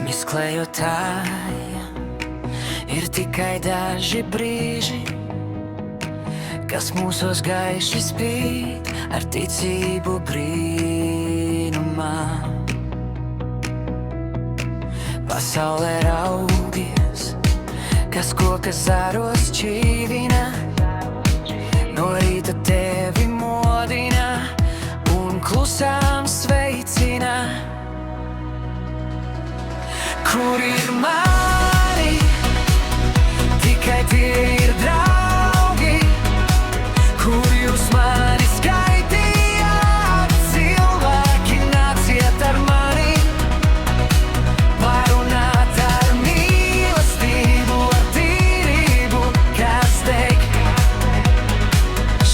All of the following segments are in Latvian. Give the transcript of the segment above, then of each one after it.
Izklejotāja ir tikai daži brīži, kas mūsos gaiši spīd ar ticību brīnumā. Pasaulē raugies, kas koka zaros čīvina, no rīta tevi modina un klusām sveicina. Kur ir mani, tikai tie ir draugi, kur jūs mani skaitījāt, cilvēki nāciet ar mani, parunāt ar mīlestību, ar tīrību, kas teik,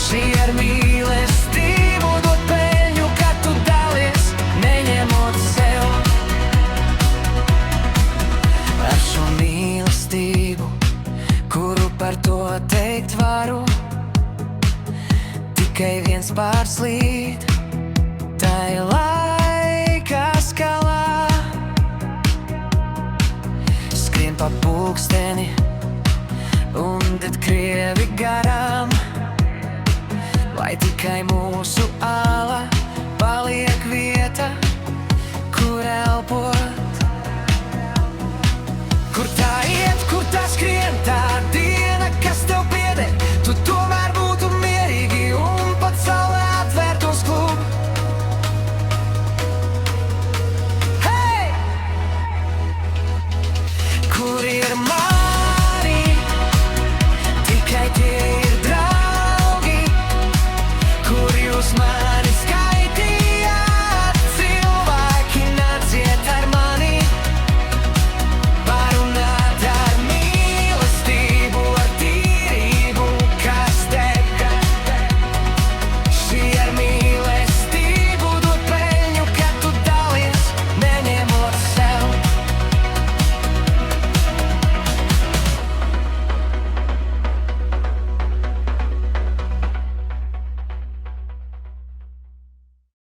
šī ar mīlestību dot peļņu, kad tu dalies, neņemot sev. Ar šo mīlestību, kuru par to teikt varu, tikai viens pārslīd tai laika skalā. Skrien pa pulksteni un tad krievi garām, lai tikai mūsu ala paliek vieta, kur elpot. Kur tā iet, kur tā skrien, tā